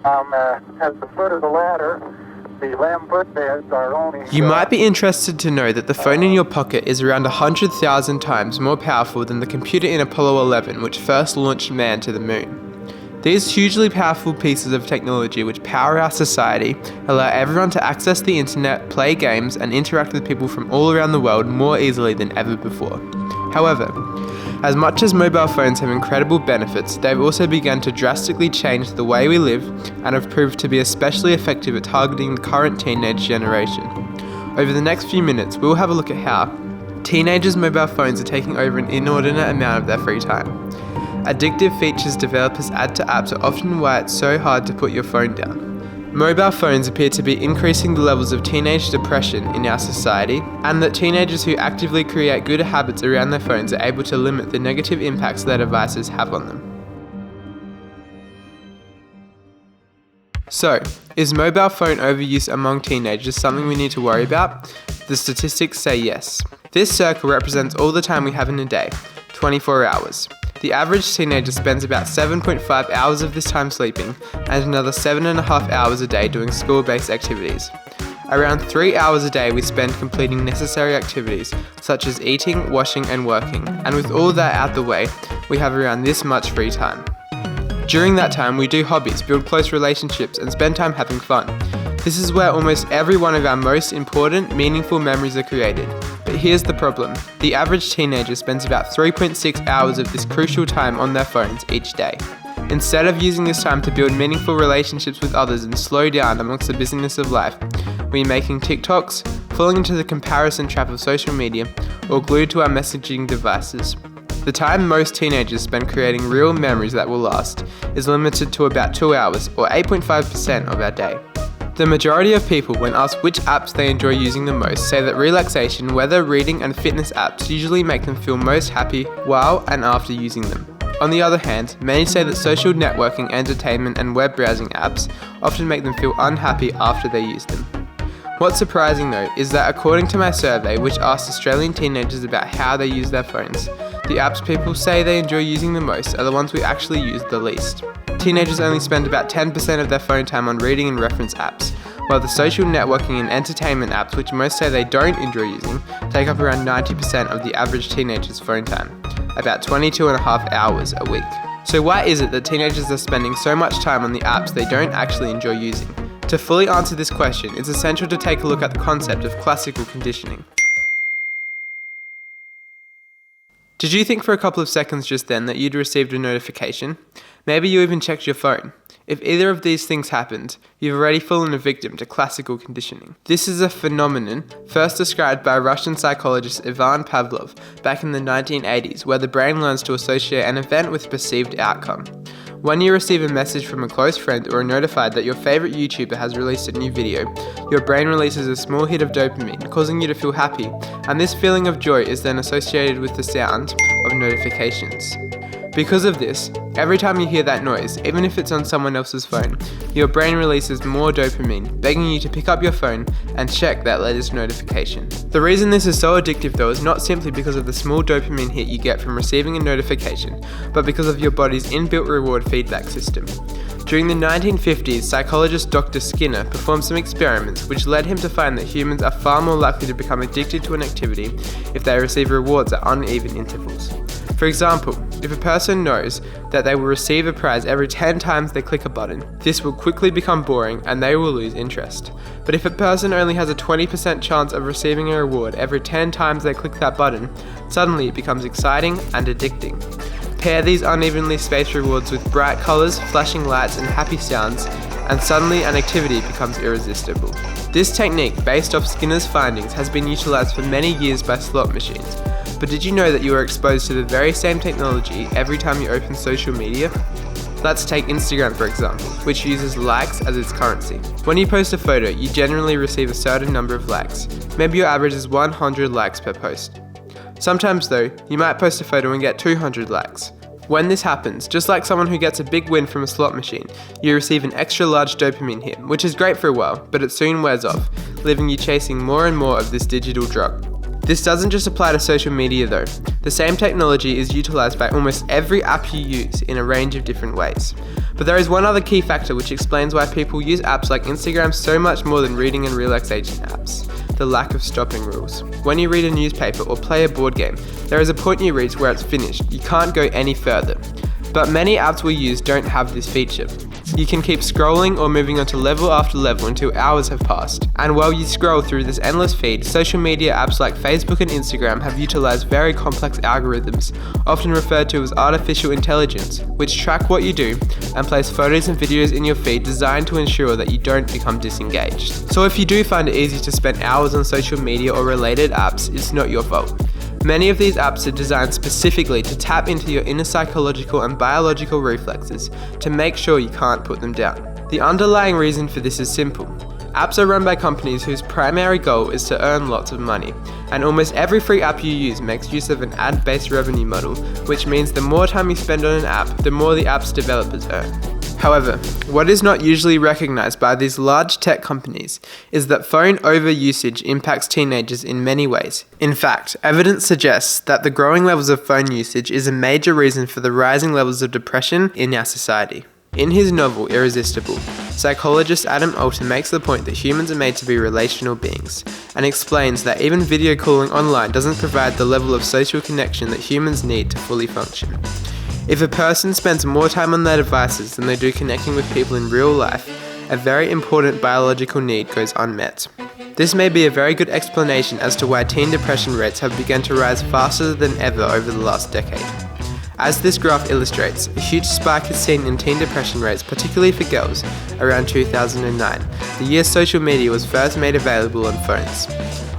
At the foot of the ladder, the lamb footbeds are only... You might be interested to know that the phone in your pocket is around 100,000 times more powerful than the computer in Apollo 11, which first launched man to the moon. These hugely powerful pieces of technology which power our society allow everyone to access the internet, play games, and interact with people from all around the world more easily than ever before. However, as much as mobile phones have incredible benefits, they've also begun to drastically change the way we live and have proved to be especially effective at targeting the current teenage generation. Over the next few minutes, we'll have a look at how teenagers' mobile phones are taking over an inordinate amount of their free time. Addictive features developers add to apps are often why it's so hard to put your phone down. Mobile phones appear to be increasing the levels of teenage depression in our society, and that teenagers who actively create good habits around their phones are able to limit the negative impacts their devices have on them. So, is mobile phone overuse among teenagers something we need to worry about? The statistics say yes. This circle represents all the time we have in a day, 24 hours. The average teenager spends about 7.5 hours of this time sleeping and another 7.5 hours a day doing school-based activities. Around 3 hours a day we spend completing necessary activities such as eating, washing and working, and with all that out the way, we have around this much free time. During that time we do hobbies, build close relationships and spend time having fun. This is where almost every one of our most important, meaningful memories are created. But here's the problem. The average teenager spends about 3.6 hours of this crucial time on their phones each day. Instead of using this time to build meaningful relationships with others and slow down amongst the busyness of life, we're making TikToks, falling into the comparison trap of social media, or glued to our messaging devices. The time most teenagers spend creating real memories that will last is limited to about 2 hours, or 8.5% of our day. The majority of people, when asked which apps they enjoy using the most, say that relaxation, weather, reading and fitness apps usually make them feel most happy while and after using them. On the other hand, many say that social networking, entertainment and web browsing apps often make them feel unhappy after they use them. What's surprising though is that according to my survey, which asked Australian teenagers about how they use their phones, the apps people say they enjoy using the most are the ones we actually use the least. Teenagers only spend about 10% of their phone time on reading and reference apps, while the social networking and entertainment apps, which most say they don't enjoy using, take up around 90% of the average teenager's phone time, about 22.5 hours a week. So why is it that teenagers are spending so much time on the apps they don't actually enjoy using? To fully answer this question, it's essential to take a look at the concept of classical conditioning. Did you think for a couple of seconds just then that you'd received a notification? Maybe you even checked your phone. If either of these things happened, you've already fallen a victim to classical conditioning. This is a phenomenon first described by Russian psychologist Ivan Pavlov back in the 1980s, where the brain learns to associate an event with a perceived outcome. When you receive a message from a close friend or are notified that your favorite YouTuber has released a new video, your brain releases a small hit of dopamine, causing you to feel happy, and this feeling of joy is then associated with the sound of notifications. Because of this, every time you hear that noise, even if it's on someone else's phone, your brain releases more dopamine, begging you to pick up your phone and check that latest notification. The reason this is so addictive though is not simply because of the small dopamine hit you get from receiving a notification, but because of your body's inbuilt reward feedback system. During the 1950s, psychologist Dr. Skinner performed some experiments which led him to find that humans are far more likely to become addicted to an activity if they receive rewards at uneven intervals. For example, if a person knows that they will receive a prize every 10 times they click a button, this will quickly become boring and they will lose interest. But if a person only has a 20% chance of receiving a reward every 10 times they click that button, suddenly it becomes exciting and addicting. Pair these unevenly spaced rewards with bright colours, flashing lights and happy sounds, and suddenly an activity becomes irresistible. This technique, based off Skinner's findings, has been utilised for many years by slot machines. But did you know that you are exposed to the very same technology every time you open social media? Let's take Instagram for example, which uses likes as its currency. When you post a photo, you generally receive a certain number of likes. Maybe your average is 100 likes per post. Sometimes though, you might post a photo and get 200 likes. When this happens, just like someone who gets a big win from a slot machine, you receive an extra large dopamine hit, which is great for a while, but it soon wears off, leaving you chasing more and more of this digital drug. This doesn't just apply to social media though. The same technology is utilized by almost every app you use in a range of different ways. But there is one other key factor which explains why people use apps like Instagram so much more than reading and relaxation apps: the lack of stopping rules. When you read a newspaper or play a board game, there is a point you reach where it's finished. You can't go any further. But many apps we use don't have this feature. You can keep scrolling or moving on to level after level until hours have passed. And while you scroll through this endless feed, social media apps like Facebook and Instagram have utilized very complex algorithms, often referred to as artificial intelligence, which track what you do and place photos and videos in your feed designed to ensure that you don't become disengaged. So if you do find it easy to spend hours on social media or related apps, it's not your fault. Many of these apps are designed specifically to tap into your inner psychological and biological reflexes to make sure you can't put them down. The underlying reason for this is simple. Apps are run by companies whose primary goal is to earn lots of money, and almost every free app you use makes use of an ad-based revenue model, which means the more time you spend on an app, the more the app's developers earn. However, what is not usually recognized by these large tech companies is that phone overusage impacts teenagers in many ways. In fact, evidence suggests that the growing levels of phone usage is a major reason for the rising levels of depression in our society. In his novel Irresistible, psychologist Adam Alter makes the point that humans are made to be relational beings, and explains that even video calling online doesn't provide the level of social connection that humans need to fully function. If a person spends more time on their devices than they do connecting with people in real life, a very important biological need goes unmet. This may be a very good explanation as to why teen depression rates have begun to rise faster than ever over the last decade. As this graph illustrates, a huge spike is seen in teen depression rates, particularly for girls, around 2009, the year social media was first made available on phones.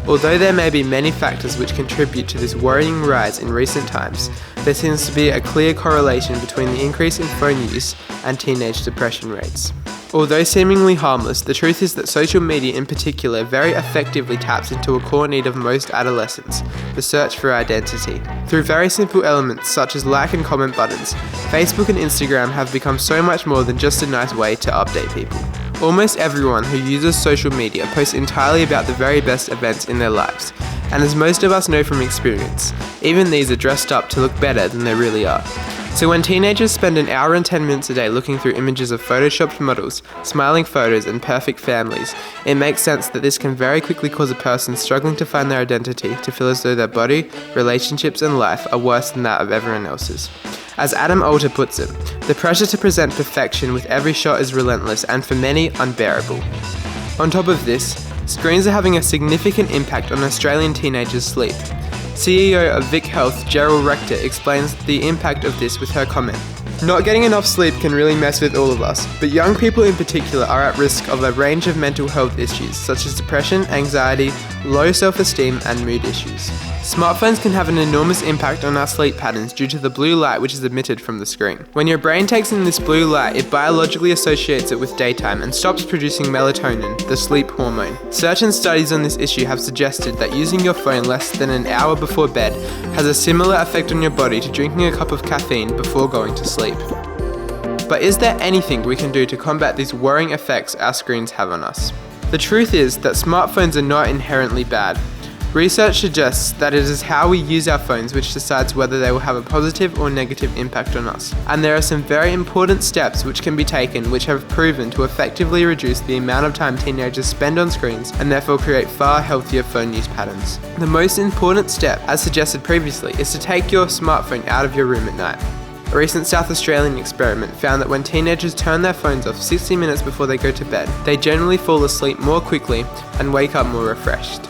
Although there may be many factors which contribute to this worrying rise in recent times, there seems to be a clear correlation between the increase in phone use and teenage depression rates. Although seemingly harmless, the truth is that social media in particular very effectively taps into a core need of most adolescents, the search for identity. Through very simple elements such as like and comment buttons, Facebook and Instagram have become so much more than just a nice way to update people. Almost everyone who uses social media posts entirely about the very best events in their lives, and as most of us know from experience, even these are dressed up to look better than they really are. So when teenagers spend an hour and 10 minutes a day looking through images of photoshopped models, smiling photos and perfect families, it makes sense that this can very quickly cause a person struggling to find their identity to feel as though their body, relationships and life are worse than that of everyone else's. As Adam Alter puts it, the pressure to present perfection with every shot is relentless and for many unbearable. On top of this, screens are having a significant impact on Australian teenagers' sleep. CEO of Vic Health, Gerald Rector, explains the impact of this with her comment. Not getting enough sleep can really mess with all of us, but young people in particular are at risk of a range of mental health issues such as depression, anxiety, low self-esteem and mood issues. Smartphones can have an enormous impact on our sleep patterns due to the blue light which is emitted from the screen. When your brain takes in this blue light, it biologically associates it with daytime and stops producing melatonin, the sleep hormone. Certain studies on this issue have suggested that using your phone less than an hour before bed has a similar effect on your body to drinking a cup of caffeine before going to sleep. But is there anything we can do to combat these worrying effects our screens have on us? The truth is that smartphones are not inherently bad. Research suggests that it is how we use our phones which decides whether they will have a positive or negative impact on us. And there are some very important steps which can be taken which have proven to effectively reduce the amount of time teenagers spend on screens and therefore create far healthier phone use patterns. The most important step, as suggested previously, is to take your smartphone out of your room at night. A recent South Australian experiment found that when teenagers turn their phones off 60 minutes before they go to bed, they generally fall asleep more quickly and wake up more refreshed.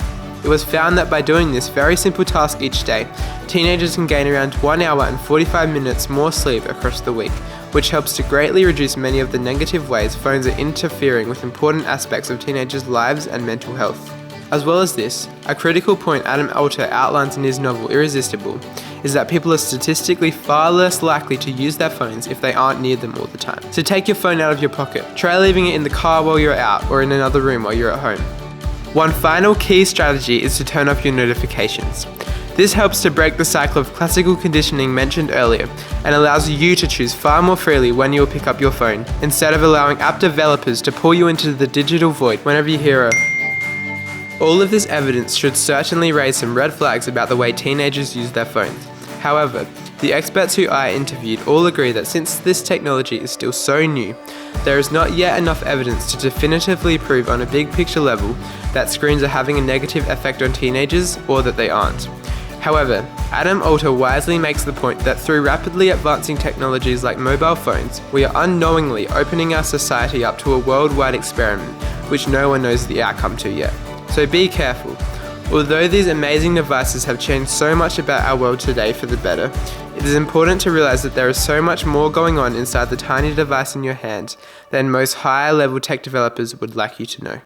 It was found that by doing this very simple task each day, teenagers can gain around 1 hour and 45 minutes more sleep across the week, which helps to greatly reduce many of the negative ways phones are interfering with important aspects of teenagers' lives and mental health. As well as this, a critical point Adam Alter outlines in his novel Irresistible is that people are statistically far less likely to use their phones if they aren't near them all the time. So take your phone out of your pocket. Try leaving it in the car while you're out or in another room while you're at home. One final key strategy is to turn off your notifications. This helps to break the cycle of classical conditioning mentioned earlier and allows you to choose far more freely when you will pick up your phone, instead of allowing app developers to pull you into the digital void whenever you hear a All of this evidence should certainly raise some red flags about the way teenagers use their phones. However, the experts who I interviewed all agree that since this technology is still so new, there is not yet enough evidence to definitively prove on a big picture level that screens are having a negative effect on teenagers or that they aren't. However, Adam Alter wisely makes the point that through rapidly advancing technologies like mobile phones, we are unknowingly opening our society up to a worldwide experiment which no one knows the outcome to yet. So be careful. Although these amazing devices have changed so much about our world today for the better, it is important to realize that there is so much more going on inside the tiny device in your hand than most higher level tech developers would like you to know.